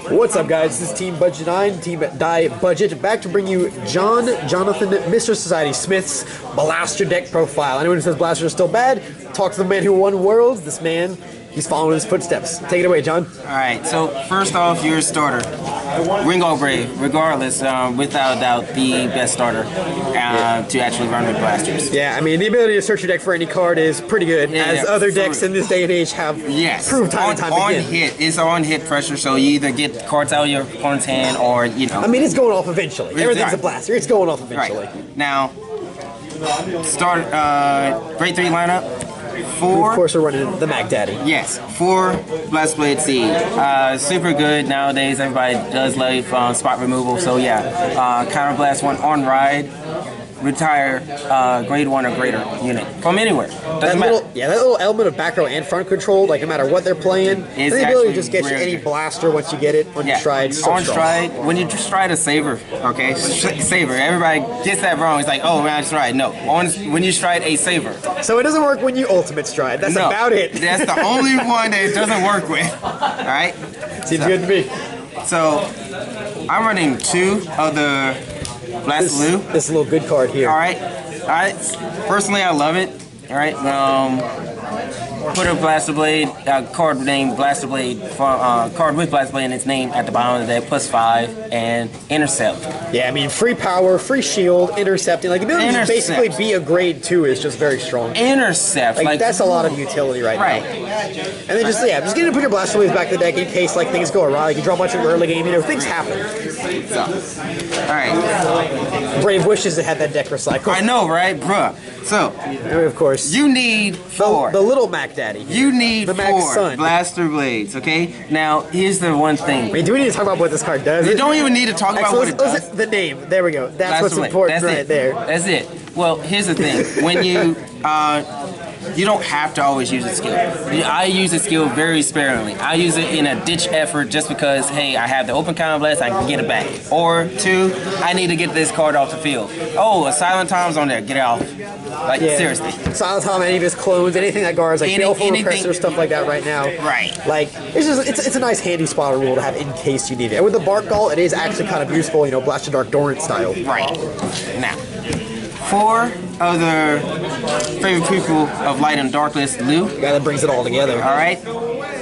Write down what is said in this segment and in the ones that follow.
What's up, guys? This is Team Budget 9, Team Die Budget, back to bring you Jonathan, Mr. Society Smith's Blaster deck profile. Anyone who says Blaster is still bad, talk to the man who won Worlds. This man, he's following his footsteps. Take it away, John. Alright, so first off, you're a starter. Ring all Brave, regardless, without a doubt, the best starter to actually run with blasters. Yeah, I mean, the ability to search your deck for any card is pretty good, as other decks in this day and age have proved time and time again. It's on hit pressure, so you either get cards out of your opponent's hand or, you know. I mean, it's going off eventually. Everything's a blaster. It's going off eventually. Right. Now, start grade 3 lineup. Four, of course, we're running the Mac Daddy. Yes, 4 Blast Blade Seed. Super good nowadays. Everybody does love spot removal. So yeah, Counter Blast 1 on ride. Retire grade 1 or greater unit from anywhere. Doesn't matter. That little element of back row and front control, like no matter what they're playing, and the ability to just get you any blaster once you get it on your stride. So on stride, when you just stride a saver, okay, saver. Everybody gets that wrong. It's like, oh man, stride. No, when you stride a saver. So it doesn't work when you ultimate stride. That's about it. That's the only one that it doesn't work with. All right. Seems good to me. So I'm running 2 of the Blast Blue. This little good card here. Alright. Personally, I love it. Alright. Put a Blaster Blade, card named Blaster Blade, card with Blaster Blade in its name at the bottom of the deck, +5, and Intercept. Yeah, I mean, free power, free shield, intercepting. Like, the ability to basically be a grade 2 is just very strong. Intercept. Like that's a lot of utility right now. And then just getting to put your Blaster Blades back in the deck in case, like, things go awry. Like, you draw a bunch in the early game, you know, things happen. So, alright. Brave wishes it had that deck recycled. I know, right? Bruh. So, of course, you need 4. The little Mac Daddy. You need the 4 Blaster Blades, okay? Now, here's the one thing. Wait, do we need to talk about what this card does? You don't even need to talk about what it does. The name. There we go. That's what's important right there. That's it. Well, here's the thing. When you you don't have to always use a skill. I use a skill very sparingly. I use it in a ditch effort just because, hey, I have the open counter blast, I can get it back. Or 2, I need to get this card off the field. Oh, a Silent Tom's on there, get it off. Like, seriously. Silent Tom, any of his clones, anything that guards, like Baleful Repressor, stuff like that right now. Right. Like, it's a nice handy spotter rule to have in case you need it. And with the Bark Gall, it is actually kind of useful, you know, Blaster Dark Dorant style. Right. Now, 4 other favorite people of Light and Darkness, Lou. The guy that brings it all together. Alright?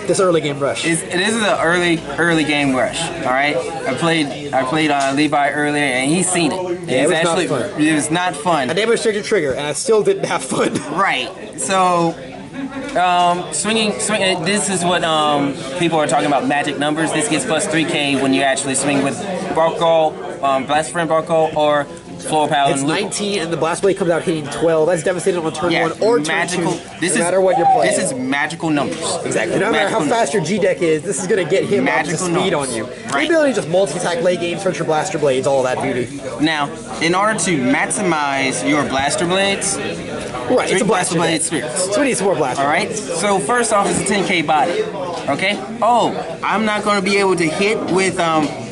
This early game rush. This is an early game rush. Alright? I played Levi earlier and he's seen it. Yeah, it was not fun. It was not fun. I demonstrated trigger and I still didn't have fun. Right. So swinging. This is what people are talking about, magic numbers. This gets +3K when you actually swing with Bark Gall, Blast Friend Bark Gall, or Floor Paladin. It's 19 and the Blast Blade comes out hitting 12. That's devastating on turn 1 or turn 2. No matter what you're playing. This is magical numbers. Exactly. No matter how fast your G deck is, this is going to get him up to speed on you. The ability to just multi-attack late game, search your Blaster Blades, all that beauty. Now, in order to maximize your Blaster Blades, it's a Blaster Blade Spirits. So we need some more Blaster Blades. Alright, so first off, it's a 10K body. Okay? Oh, I'm not going to be able to hit with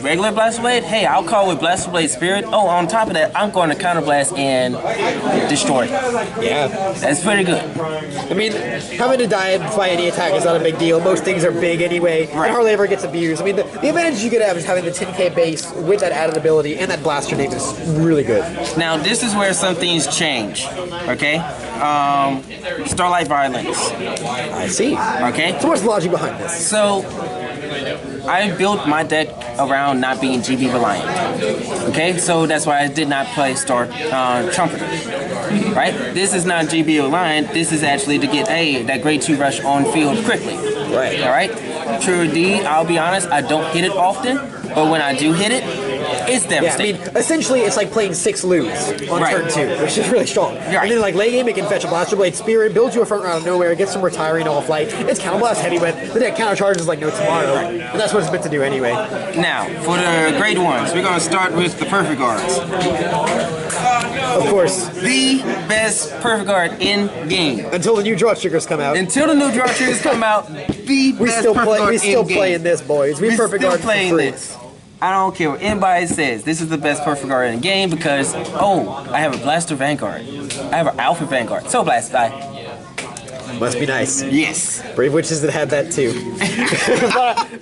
regular Blaster Blade? Hey, I'll call with Blaster Blade Spirit. Oh, on top of that, I'm going to Counter Blast and destroy. Yeah. That's pretty good. I mean, having to die by any attack is not a big deal. Most things are big anyway. It hardly ever gets abused. I mean, the advantage you could have is having the 10K base with that added ability and that Blaster name is really good. Now, this is where some things change. Okay? Starlight Violence. I see. Okay? So what's the logic behind this? So, I built my deck around not being GB reliant. Okay, so that's why I did not play Trumpeter. Right? This is not GB reliant. This is actually to get that grade 2 rush on field quickly. Right. All right. True D. I'll be honest. I don't hit it often, but when I do hit it, it's devastating. Yeah, I mean, essentially, it's like playing 6 lose on turn 2, which is really strong. And then, like, late game, it can fetch a Blaster Blade Spirit, build you a front round out of nowhere, get some retiring off light. It's Counter Blast heavy, but the deck counter charges like no tomorrow. And that's what it's meant to do anyway. Now, for the grade 1s, we're going to start with the Perfect Guards. Of course. The best Perfect Guard in game. Until the new draw triggers come out. Until the new draw triggers come out, the best Perfect Guard in game. We still playing this, boys. We Perfect Guard playing this. I don't care what anybody says. This is the best Perfect Guard in the game because, oh, I have a Blaster Vanguard. I have an Alpha Vanguard. So Blast, Must be nice. Yes. Brave Witches that had that too.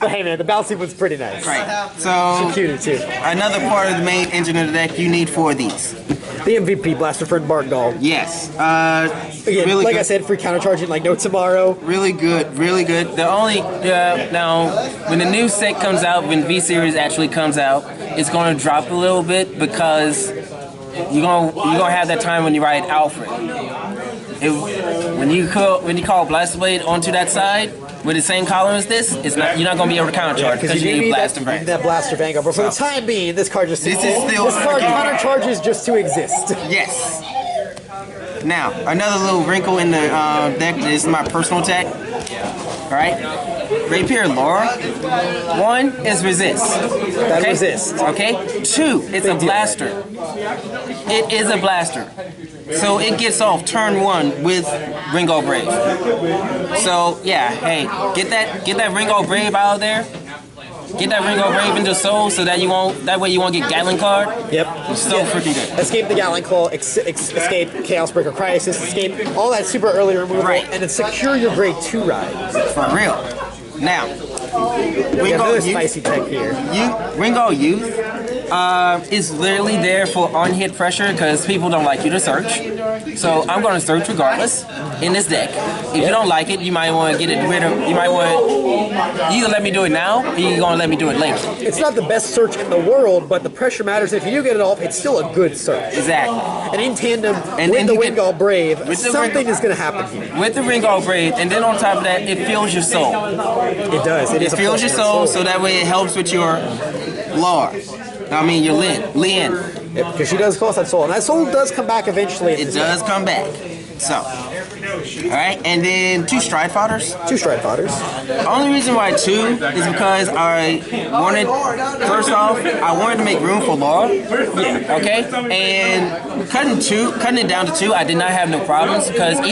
but hey man, the bouncing one's pretty nice. Right. So Cuter too. another part of the main engine of the deck, you need 4 of these. The MVP, Blaster Friend Bartgall. Yes. Again, really like good. I said, free countercharging like no tomorrow. Really good, really good. The only now when the new set comes out, when V Series actually comes out, it's going to drop a little bit because you're gonna have that time when you ride Alfred. When you call Blaster Blade onto that side with the same column as this, you're not gonna be able to countercharge because you need Blaster Vanguard. that Blaster Vanguard. But for the time being, this card just This card countercharges just to exist. Yes. Now, another little wrinkle in the deck. This is my personal tech. Alright? Rapier Laura. 1 is resist. That resist. Okay? 2, it's a blaster. It is a blaster. So it gets off turn 1 with Ringo Brave. So yeah, hey, get that Ringo Brave out of there. Get that Ringo Brave into Soul so that way you won't get Gatling card. Yep. So freaking good. Escape the Gatling Claw, escape Chaos Breaker Crisis, escape all that super early removal, Right. and then secure your grade 2 ride. For real. Now, We got another spicy tech here. Ringo Youth is literally there for unhit pressure because people don't like you to search. So I'm going to search regardless in this deck. If you don't like it, you might want to get it rid of. You might want to either let me do it now, or you're going to let me do it later. It's not the best search in the world, but the pressure matters. If you do get it off, it's still a good search. Exactly. And in tandem And with then the you Ringo Brave, with the something is going to happen here. With the Ringo Brave, and then on top of that, it fills your soul. It does. It is a Fills your plus soul, one so that way it helps with your lore. I mean, your Lin. Because she does cost that soul, and that soul does come back eventually. It does come back. So, alright, and then 2 Stride Fighters. 2 Stride Fighters. The only reason why 2 is because I wanted, first off, I wanted to make room for Laura. Okay? And cutting it down to 2, I did not have no problems because I'm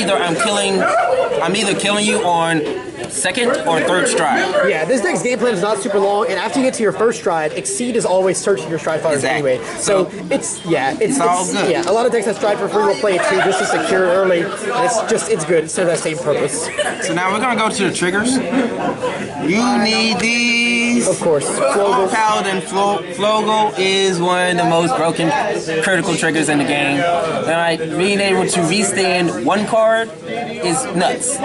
either killing you on 2nd or 3rd stride. Yeah, this deck's game plan is not super long, and after you get to your 1st stride, Exceed is always searching your Stride Fighters anyway. So it's all good. Yeah, a lot of decks that Stride for free will play it too, just to secure it early. And it's good. It serves that same purpose. So now we're gonna go to the triggers. You need these. Of course, Flogel. Paladin Flogel is one of the most broken critical triggers in the game. And like being able to restand 1 card is nuts.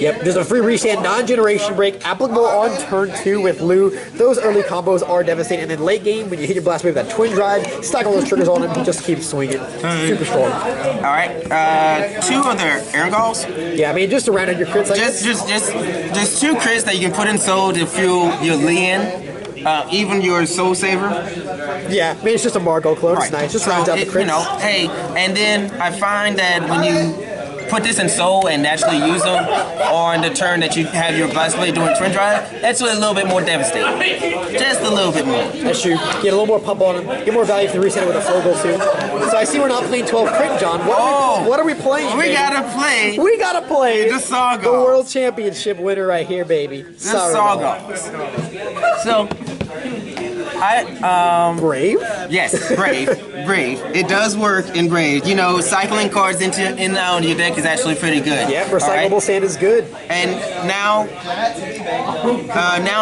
Yep, there's a free restand, non-generation break, applicable on turn 2 with Lou. Those early combos are devastating, and then late game, when you hit your blast wave with that twin drive, stack all those triggers on him, he just keeps swinging. Super strong. Alright, 2 of their Erangals. Yeah, I mean, just to round out your crits, Just 2 crits that you can put in Soul to fuel your Lien. Even your Soul Saver. Yeah, I mean, it's just a Margot clone. It's nice. Just rounds out the crits. You know, hey, and then I find that when you put this in Soul and actually use them on the turn that you have your Blast Blade doing Twin Drive, that's a little bit more devastating. Just a little bit more. That's true. Get a little more pump on him. Get more value if you reset it with a Flogel too. So I see we're not playing 12 crit, John. What are we playing? We gotta play. We gotta play the Sawgulls. The World Championship winner right here, baby. The Sawgulls. So Brave? Yes, Brave. It does work in Brave. You know, cycling cards in and out of your deck is actually pretty good. Yeah, recyclable sand is good. And now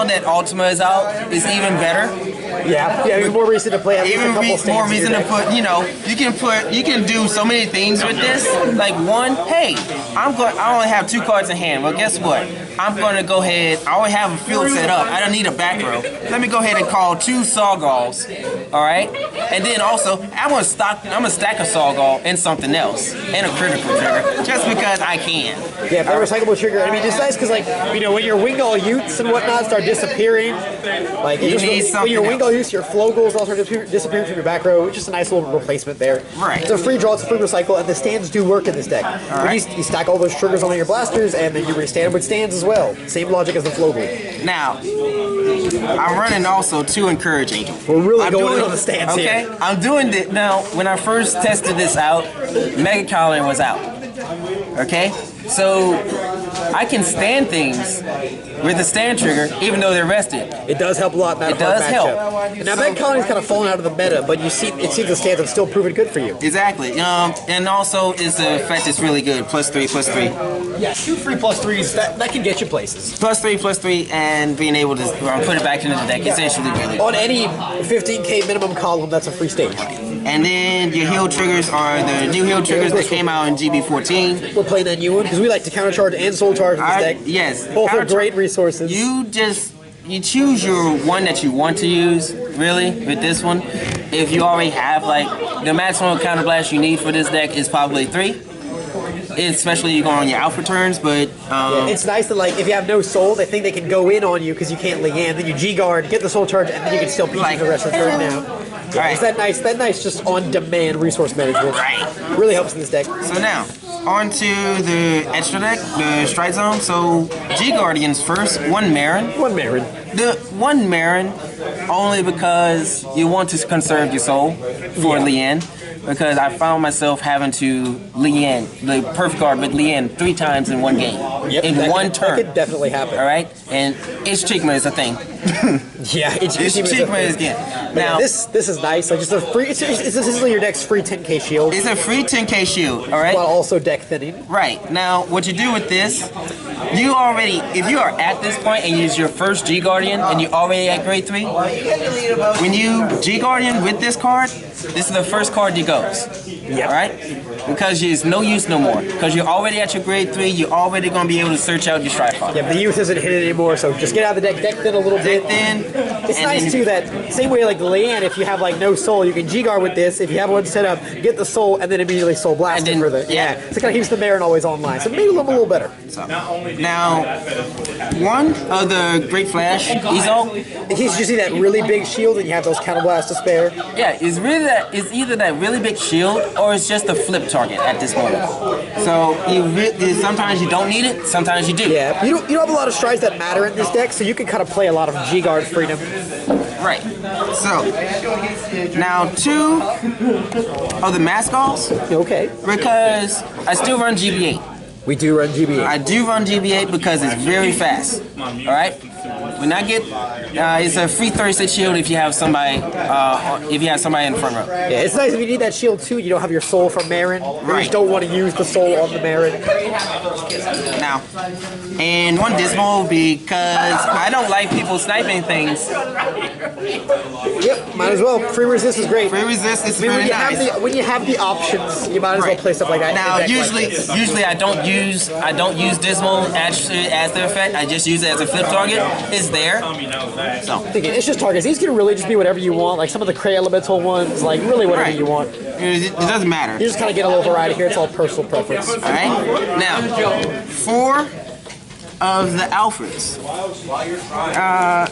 that Ultima is out, it's even better. Yeah, even more reason to play. Even more reason to put. You know, you can do so many things with this. Like 1, hey, I only have 2 cards in hand. Well, guess what? I'm gonna go ahead. I already have a field set up. I don't need a back row. Let me go ahead and call 2 Sawgulls. All right, and then also I'm gonna stack a Sawgull and something else and a critical trigger just because I can. Yeah, but a recyclable trigger. I mean, it's nice because, like, you know, when your Wingull Utes and whatnot start disappearing, like you need something. When your Wingull Utes, your Flogels all start disappearing from your back row. It's just a nice little replacement there. Right. It's a free draw. It's a free recycle, and the stands do work in this deck. All right. You stack all those triggers on your blasters, and then you restand with stands as well. Same logic as the Flogel. Now, I'm running also 2 Encourage Angels. We're really going in on the stands here. Okay, I'm doing it now. When I first tested this out, Mega Colin was out. Okay, so I can stand things with the stand trigger, even though they're rested. It does help a lot in that It does hard help. matchup. And now that colony's kind of fallen out of the meta, but you see, it seems the stands have still proven good for you. Exactly. And also, it's the effect is really good. +3/+3. Yeah, 2 free +3s, that can get you places. +3/+3, and being able to put it back into the deck is actually really good. On any 15k minimum column, that's a free stage. And then your heal triggers are the new heal triggers that came out in GB14. We're playing that new one because we like to countercharge and soul charge in this deck. Yes. Both are great resources. You choose your one that you want to use, really, with this one. If you already have, like, the maximum counterblast you need for this deck is probably 3. Especially you go on your alpha turns, but it's nice that, like, if you have no soul, they think they can go in on you because you can't Leanne. Then you G-guard, get the soul charge, and then you can still beat the rest of the turn now. Yeah, right. It's that nice just on-demand resource management. Right. Really helps in this deck. So now, on to the extra deck, the Strike Zone. So, G-Guardians first, 1 Marin. 1 Marin. The 1 Marin, only because you want to conserve your soul for Leanne. Because I found myself having to Leanne, the perfect card, but Leanne 3 times in one game. Yep, in one turn. That could definitely happen. All right? And it's Chigma is a thing. Yeah, it's Chigma is good. Now, this is nice. Like, just a free. It's essentially your deck's free 10k shield. It's a free 10k shield, all right? While also deck thinning. Right. Now, what you do with this, you already, if you are at this point and use your first G Guardian and you're already at grade 3, when you G Guardian with this card, this is the first card that goes. Yeah. All right? Because it's no use no more. Because you're already at your grade 3, you're already going to be able to search out your strike card. Yeah, the youth isn't hitting anymore, so just get out of the deck thin a little bit. It's nice too that same way like Leanne, if you have like no soul, you can G-guard with this. If you have one set up, get the soul and then immediately soul blast it for the so it kind of keeps the Marin always online. So maybe a little better. So now, one of the Great Flash Ezo. In case you see that really big shield and you have those counterblast to spare. Yeah, it's either that really big shield or it's just a flip target at this moment. So sometimes you don't need it, sometimes you do. Yeah, you don't have a lot of strides that matter in this deck, so you can kind of play a lot of G-guard freedom. Right. So now 2 of the Mascots. Okay. Because I still run GB8. We do run GB8. I do run GB8 because it's very fast. All right. When I get, it's a free 36 shield if you have somebody, in the front row. Yeah, it's nice if you need that shield too. You don't have your soul from Marin. You just don't want to use the soul on the Marin. Now, and 1 Dismal because I don't like people sniping things. Yep, might as well. Free resist is great. Free resist is really nice. When you have the options, you might as well play stuff like that. Now, usually I don't use Dismal actually as the effect. I just use it as a flip target. It's there. So it's just targets. These can really just be whatever you want. Like some of the Cray Elemental ones, like really whatever you want. It doesn't matter. You just kind of get a little variety here. It's all personal preference. All right. Now, 4 of the Alfreds.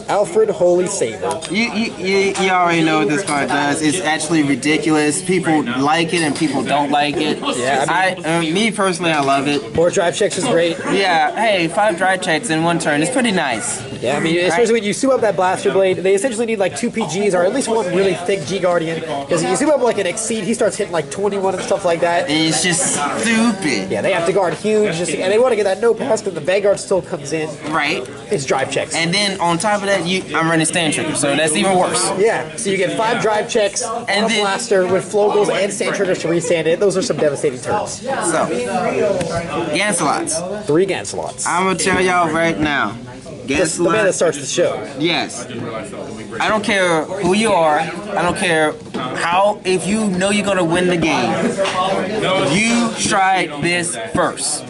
Alfred Holy Saber. You already know what this card does. It's actually ridiculous. People like it and people don't like it. Yeah, me personally, I love it. 4 drive checks is great. Yeah, hey, 5 drive checks in 1 turn. It's pretty nice. Yeah, I mean, especially when you soup up that Blaster Blade, they essentially need like 2 PGs or at least 1 really thick G Guardian. Because if you soup up like an Exceed, he starts hitting like 21 and stuff like that. It's just stupid. Yeah, they have to guard huge, and they want to get that no pass because the Vanguard still comes in. Right. It's drive checks. And then on top of that, I'm running stand trigger, so that's even worse. Yeah, so you get 5 drive checks and a blaster with Flogels and stand triggers to restand it. Those are some devastating turns. So, Gancelots. 3 Gancelots. I'm going to tell y'all right now. The man that starts the show. Yes. I don't care who you are. I don't care how. If you know you're going to win the game, you stride this first.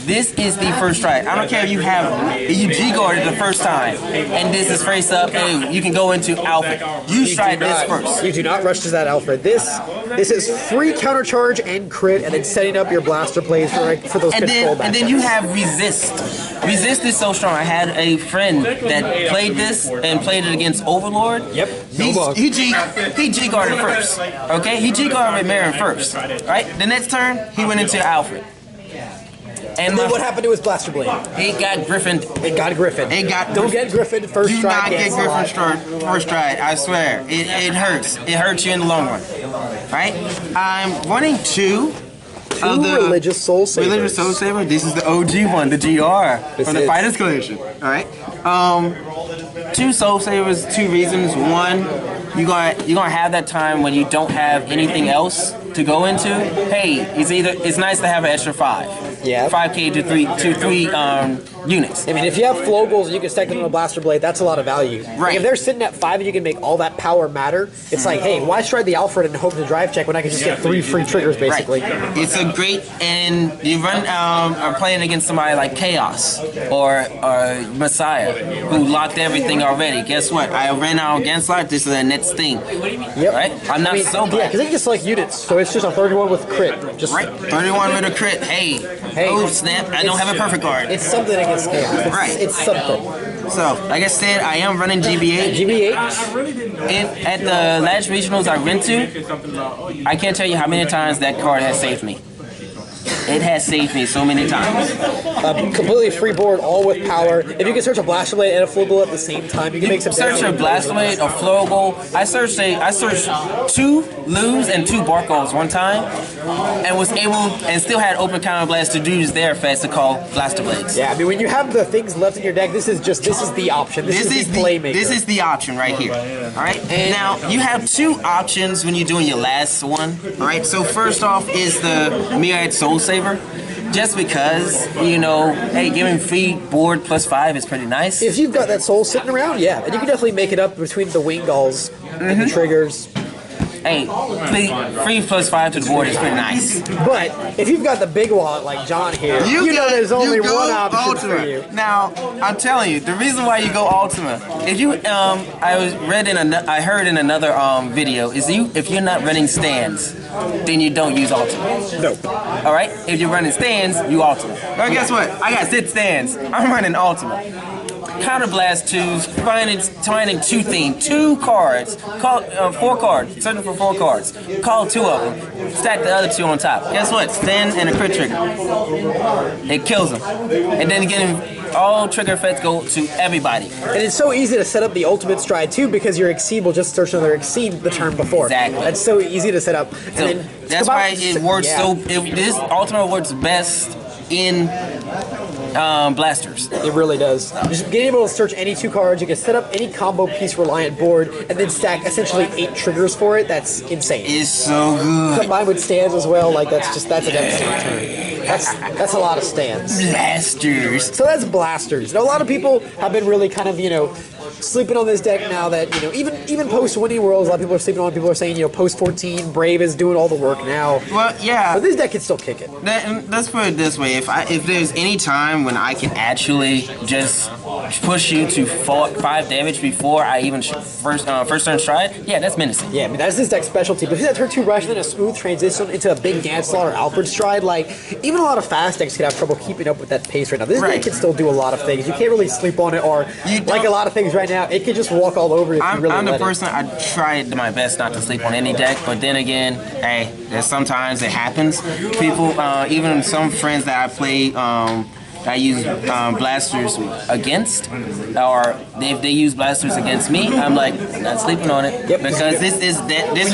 This is the first strike. I don't care if you G-guarded the first time, and this is face up, and you can go into Alfred. You strike this first. You do not rush to that Alfred. This is free countercharge and crit, and then setting up your blaster plays for those control matchups. And then you have resist. Resist is so strong. I had a friend that played this and played it against Overlord. Yep. He G-guarded first. Okay? He G-guarded with Marin first. Right? The next turn, he went into Alfred. And then what happened to his Blaster Blade? It got griffined. It got griffined. Don't get griffined first stride. Do not get griffined first stride. I swear. It hurts. It hurts you in the long run. Right? I'm running 2 of the religious soul sabers. Religious soul saber. This is the OG one, the GR This from the is. Fighters Collection. All right. 2 soul sabers. 2 reasons. One, you're gonna have that time when you don't have anything else to go into. Hey, it's nice to have an extra 5. Yeah. 5k to 3 units. I mean, if you have flow goals and you can stack them on a blaster blade, that's a lot of value. Like, Right. if they're sitting at 5 and you can make all that power matter, it's like, hey, why stride the Alfred and hope to drive check when I can just get 3 free triggers, basically? Right. It's a great, and you are playing against somebody like Chaos or Messiah who locked everything already. Guess what? I ran out against lock. This is a net sting. Yep. Right? I'm not so Yeah, bad. because they can select units, so it's just a 31 with crit. Just Right. 31 with a crit. Hey. Oh, snap. I don't have a perfect guard. It's something against chaos. Right. It's something. So, like I said, I am running GBA. GBH. At the last regionals I went to, I can't tell you how many times that card has saved me. It has saved me so many times. Completely free board, all with power. If you can search a blaster blade and a flow at the same time, you can make some Search a damage. blast blade, a flow goal. I searched 2 lose and 2 bark goals one time, and was able and still had open counter blast to use their effects to call blaster blades. Yeah, I mean, when you have the things left in your deck, this is the option. This is the playmaker. This is the option right here. All right. And now you have 2 options when you're doing your last one. All right. So first off is the Myriad Soul Saver. Just because, hey, giving free board +5 is pretty nice. If you've got that soul sitting around, yeah, and you can definitely make it up between the wing galls and the triggers. Hey, free +5 to the board is pretty nice. But if you've got the big wallet like John here, you know there's only one option for you. Now, I'm telling you, the reason why you go Ultima, if you, I heard in another video, is if you're not running stands, then you don't use Ultima. Nope. All right, if you're running stands, you Ultima. Well, guess what? I got 6 stands. I'm running Ultima. Counterblast 2s, finding 2 theme, 2 cards, call 4 cards, searching for 4 cards, call 2 of them, stack the other 2 on top. Guess what? Stand and a crit trigger. It kills them. And then again, all trigger effects go to everybody. And it's so easy to set up the ultimate stride too because your Exceed will just search another Exceed the turn before. Exactly. That's so easy to set up. And So then that's why it works this Ultimate works best in blasters. It really does. Just being able to search any 2 cards, you can set up any combo piece reliant board, and then stack essentially 8 triggers for it. That's insane. It's so good. Combined with stands as well, like that's a devastating turn. That's a lot of stands. Blasters. So that's blasters. Now, a lot of people have been really kind of sleeping on this deck now that even post winning worlds, a lot of people are sleeping on. People are saying post 14, Brave is doing all the work now. Well, yeah. But this deck can still kick it. Let's put it this way: if there's any time when I can actually just push you to 5 damage before I even first turn stride, yeah, that's menacing. Yeah, I mean that's this deck's specialty. But if you have turn 2 rush and then a smooth transition into a big Gant Slaughter Alfred stride, like even a lot of fast decks could have trouble keeping up with that pace right now. This deck can still do a lot of things. You can't really sleep on it, or like a lot of things right now, it could just walk all over you if you really I'm the let person, I tried my best not to sleep on any deck, but then again, hey, there's sometimes it happens. People, even some friends that I play, I use blasters against, or if they use blasters against me, I'm like, I'm not sleeping on it. Yep. Because this is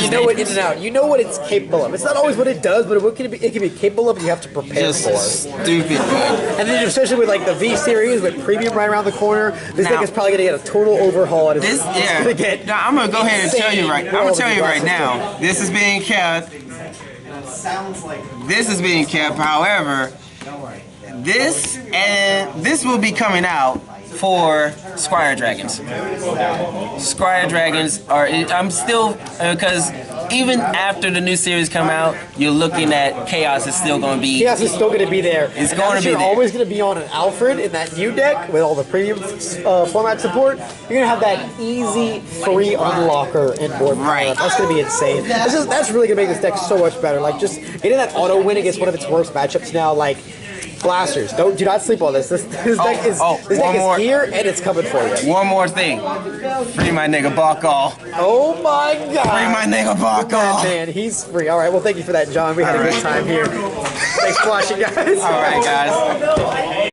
you know it in and out. You know what it's capable of. It's not always what it does, but it can be capable of, and you have to prepare just for. stupid good. And then especially with like the V series with premium right around the corner, this deck is probably gonna get a total overhaul. And it's gonna get now, I'm gonna go ahead and tell you right. I'm gonna tell you right now. Too. This is being kept. This is being kept. However, this will be coming out for Squire Dragons. Squire Dragons are. I'm still because even after the new series come out, you're looking at Chaos is still going to be. Chaos is still going to be there. It's going to be You're there. always going to be on an Alfred in that new deck with all the premium format support. You're going to have that easy free unlocker in board power. Right. That's going to be insane. That's really going to make this deck so much better. Like just getting that auto win against one of its worst matchups now. Like. Blasters. Do not sleep on this. This deck is here and it's coming for you. One more thing. Free my nigga Bakal. Oh my god. Free my nigga Bakal. Man, he's free. All right. Well, thank you for that, John. We had a good time here. Thanks for watching, guys. All right, guys.